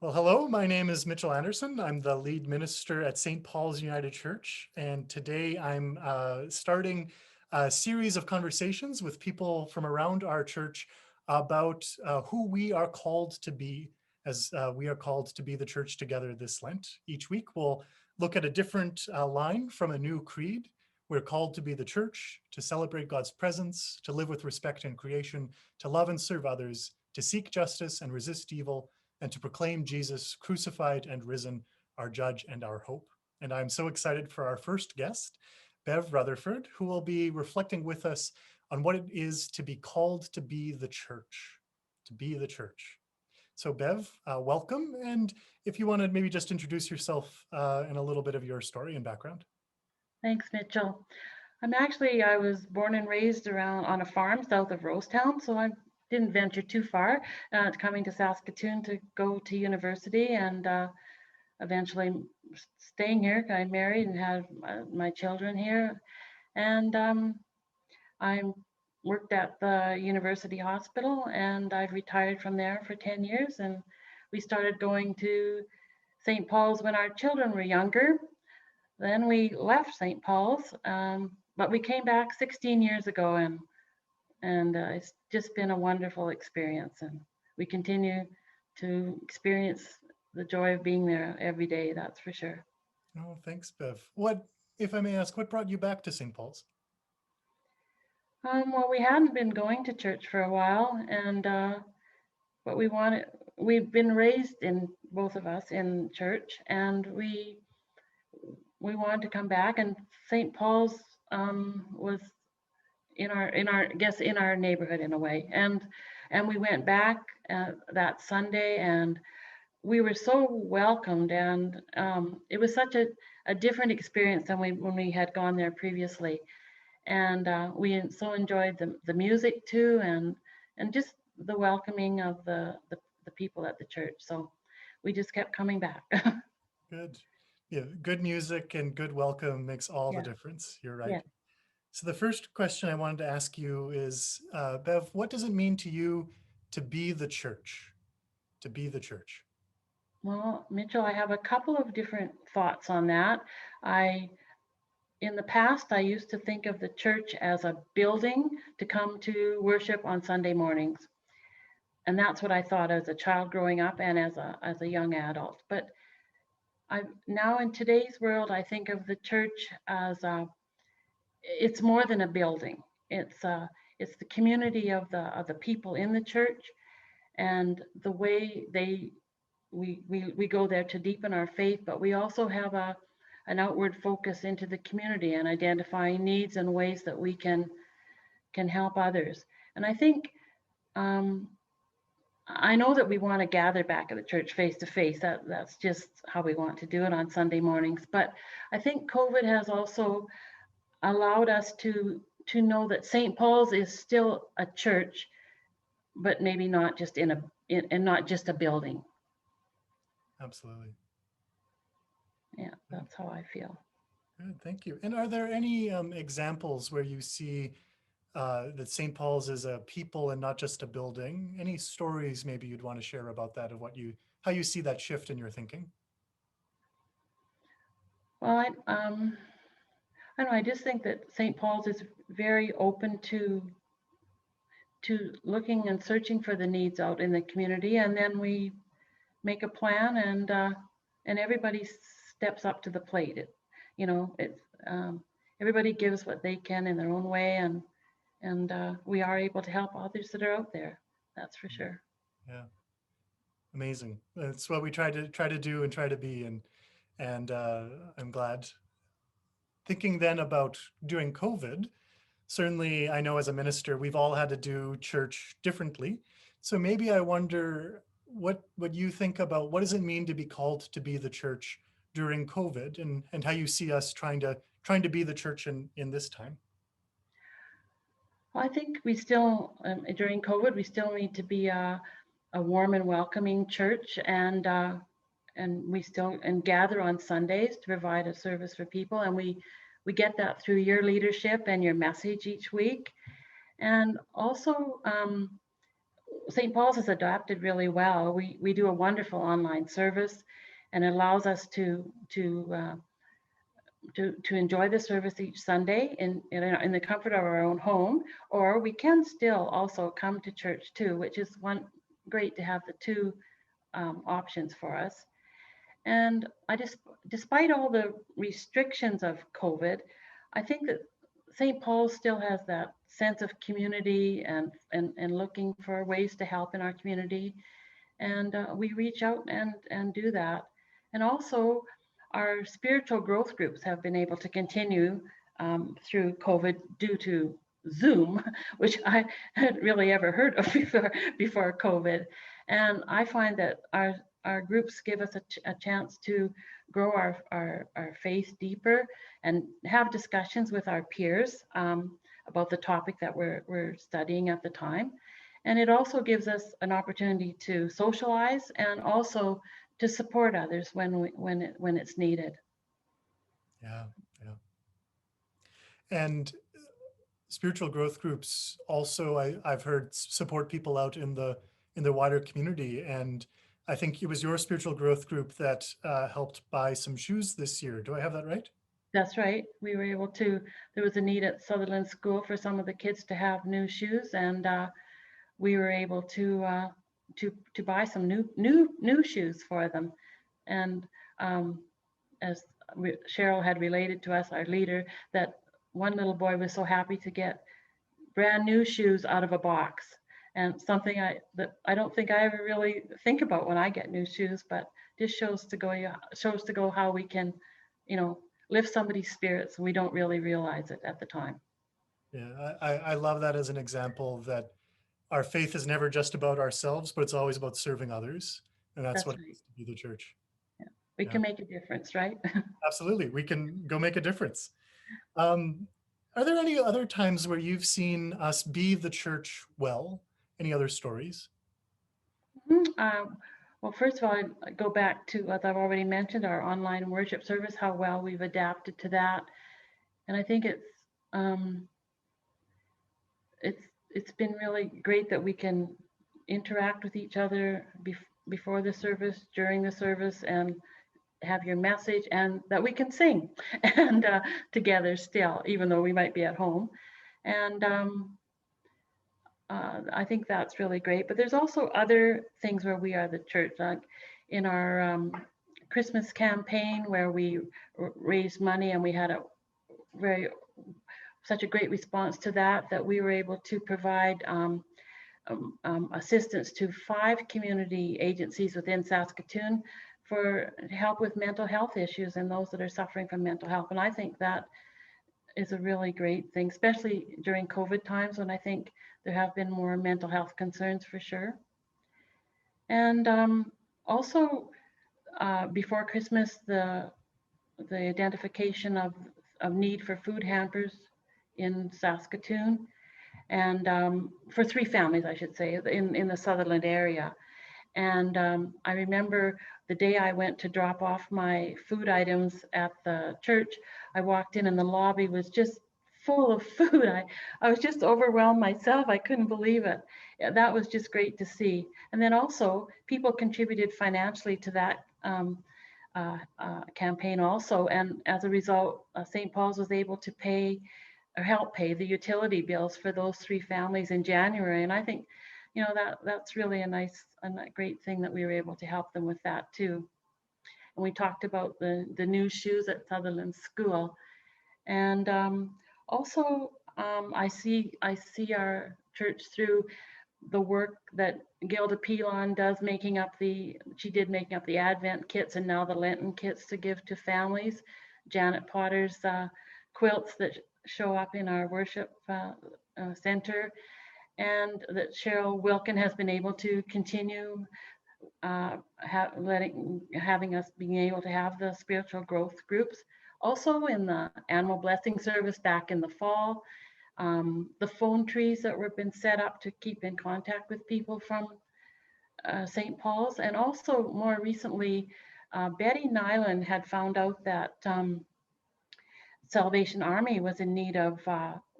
Well, hello, my name is Mitchell Anderson. I'm the lead minister at St. Paul's United Church, and today I'm starting a series of conversations with people from around our church about who we are called to be, as we are called to be the church together this Lent. Each week we'll look at a different line from a new creed. We're called to be the church, to celebrate God's presence, to live with respect in creation, to love and serve others, to seek justice and resist evil, and to proclaim Jesus crucified and risen, our judge and our hope. And I'm so excited for our first guest, Bev Rutherford, who will be reflecting with us on what it is to be called to be the church, to be the church. So Bev, welcome. And if you want to maybe just introduce yourself and a little bit of your story and background. Thanks, Mitchell. I was born and raised around on a farm south of Rosetown, so I didn't venture too far, coming to Saskatoon to go to university and eventually staying here. I married and had my children here. And I worked at the university hospital and I've retired from there for 10 years. And we started going to St. Paul's when our children were younger. Then we left St. Paul's, but we came back 16 years ago, and it's just been a wonderful experience. And we continue to experience the joy of being there every day. That's for sure. Oh, thanks, Bev. What, if I may ask, what brought you back to St. Paul's? Well, we hadn't been going to church for a while, and but we wanted. We've been raised in both of us in church, and we wanted to come back. And St. Paul's was in our I guess in our neighborhood in a way, and we went back that Sunday, and we were so welcomed, and it was such a different experience than when we had gone there previously, and we so enjoyed the music too, and just the welcoming of the people at the church. So we just kept coming back. Good. Yeah, good music and good welcome makes all the Yeah, difference. You're right. yeah. So the first question I wanted to ask you is, Bev, what does it mean to you to be the church? To be the church. Well, Mitchell, I have a couple of different thoughts on that. I In the past, I used to think of the church as a building to come to worship on Sunday mornings. And that's what I thought as a child growing up and as a young adult. But I now in today's world, I think of the church as it's more than a building. It's the community of the people in the church, and the way we go there to deepen our faith, but we also have an outward focus into the community and identifying needs and ways that we can help others. And I think um, I know that we want to gather back at the church face to face. That's just how we want to do it on Sunday mornings. But I think COVID has also allowed us to know that St. Paul's is still a church, but maybe not just and not just a building. Absolutely. Yeah, Good. that's how I feel. Good. Thank you. And are there any examples where you see that St. Paul's is a people and not just a building? Any stories maybe you'd want to share about that, of how you see that shift in your thinking? Well, I don't know. I just think that St. Paul's is very open to looking and searching for the needs out in the community, and then we make a plan, and everybody steps up to the plate. It's everybody gives what they can in their own way, and we are able to help others that are out there. That's for sure. Yeah, amazing. That's what we try to do and try to be, and I'm glad. Thinking then about during COVID, certainly I know as a minister, we've all had to do church differently. So maybe I wonder what you think about what does it mean to be called to be the church during COVID, and how you see us trying to be the church in this time. Well, I think we still during COVID we still need to be a warm and welcoming church, and we still and gather on Sundays to provide a service for people, and we get that through your leadership and your message each week. And also St. Paul's has adapted really well. We do a wonderful online service, and it allows us to enjoy the service each Sunday in the comfort of our own home, or we can still also come to church too, which is one great to have the two options for us. And despite all the restrictions of COVID, I think that St. Paul still has that sense of community and looking for ways to help in our community. And we reach out and do that. And also, our spiritual growth groups have been able to continue through COVID due to Zoom, which I hadn't really ever heard of before COVID. And I find that our groups give us a chance to grow our faith deeper and have discussions with our peers about the topic that we're studying at the time. And it also gives us an opportunity to socialize and also to support others when it's needed. Yeah, yeah. And spiritual growth groups also, I've heard, support people out in the wider community. And I think it was your spiritual growth group that helped buy some shoes this year. Do I have that right? That's right. We were able to. There was a need at Sutherland School for some of the kids to have new shoes, and we were able to buy some new shoes for them. And as Cheryl had related to us, our leader, that one little boy was so happy to get brand new shoes out of a box, and something that I don't think I ever really think about when I get new shoes, but just shows to go how we can, lift somebody's spirits, and we don't really realize it at the time. Yeah, I love that as an example that our faith is never just about ourselves, but it's always about serving others. And that's That's what it right. is to be the church. Yeah. We Yeah, can make a difference, right? absolutely. We can go make a difference. Um, are there any other times where you've seen us be the church well? Any other stories? Mhm. Well, first of all, I go back to, as I've already mentioned, our online worship service, how well we've adapted to that. And I think um, it's it's been really great that we can interact with each other before the service, during the service, and have your message, and that we can sing and together still, even though we might be at home. And I think that's really great. But there's also other things where we are the church, like in our Christmas campaign where we raised money, and we had a very such a great response to that we were able to provide assistance to 5 community agencies within Saskatoon for help with mental health issues and those that are suffering from mental health. And I think that is a really great thing, especially during COVID times when I think there have been more mental health concerns for sure. And also before Christmas, the identification of need for food hampers in Saskatoon, and for 3 families, I should say, in the Sutherland area. And I remember the day I went to drop off my food items at the church, I walked in and the lobby was just full of food. I was just overwhelmed myself. I couldn't believe it. Yeah, that was just great to see. And then also, people contributed financially to that campaign also. And as a result, St. Paul's was able to pay or help pay the utility bills for those 3 families in January. And I think, that's really a great thing that we were able to help them with that too. And we talked about the new shoes at Sutherland School. And also, I see our church through the work that Gilda Pilon does, she did making up the Advent kits and now the Lenten kits to give to families. Janet Potter's quilts that show up in our worship center, and that Cheryl Wilkin has been able to continue having us being able to have the spiritual growth groups. Also in the animal blessing service back in the fall, the phone trees that were been set up to keep in contact with people from St. Paul's. And also more recently, Betty Nyland had found out that Salvation Army was in need of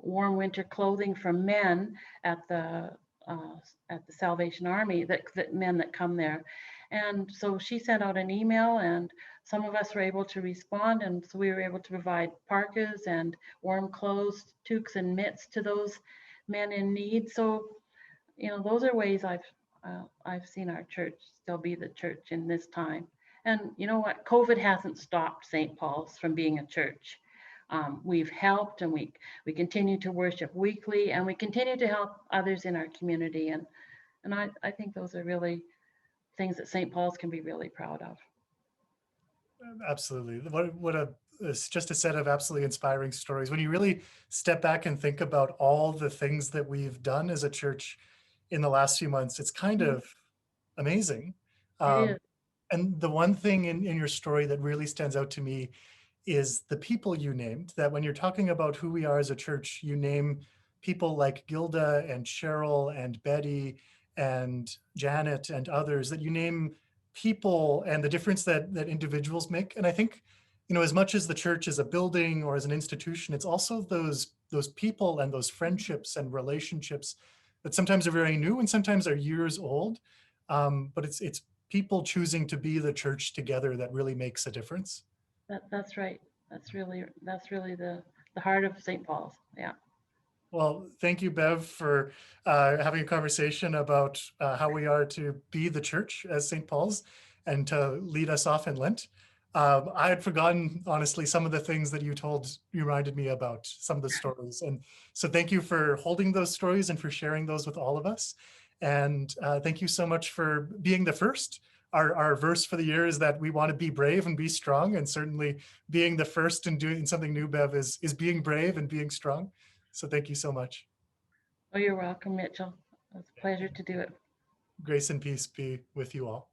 warm winter clothing for men at the at the Salvation Army, that men that come there. And so she sent out an email, and some of us were able to respond, and so we were able to provide parkas and warm clothes, toques and mitts to those men in need. So those are ways I've seen our church still be the church in this time. And you know what? COVID hasn't stopped St. Paul's from being a church. We've helped, and we continue to worship weekly, and we continue to help others in our community. And I think those are really things that St. Paul's can be really proud of. Absolutely. It's just a set of absolutely inspiring stories. When you really step back and think about all the things that we've done as a church in the last few months, it's kind Mhm. of amazing. It Um, is. and the one thing in your story that really stands out to me is the people you named, that when you're talking about who we are as a church, you name people like Gilda and Cheryl and Betty and Janet and others, that you name people and the difference that individuals make. And I think, as much as the church is a building or as an institution, it's also those people and those friendships and relationships that sometimes are very new and sometimes are years old. But it's people choosing to be the church together that really makes a difference. That's right. That's really the heart of St. Paul's. Yeah. Well, thank you, Bev, for having a conversation about how we are to be the church as St. Paul's and to lead us off in Lent. I had forgotten, honestly, some of the things that you reminded me about some of the stories. And so thank you for holding those stories and for sharing those with all of us. And thank you so much for being the first. Our verse for the year is that we want to be brave and be strong. And certainly being the first and doing something new, Bev, is being brave and being strong. So thank you so much. Oh, you're welcome, Mitchell. It's a pleasure to do it. Grace and peace be with you all.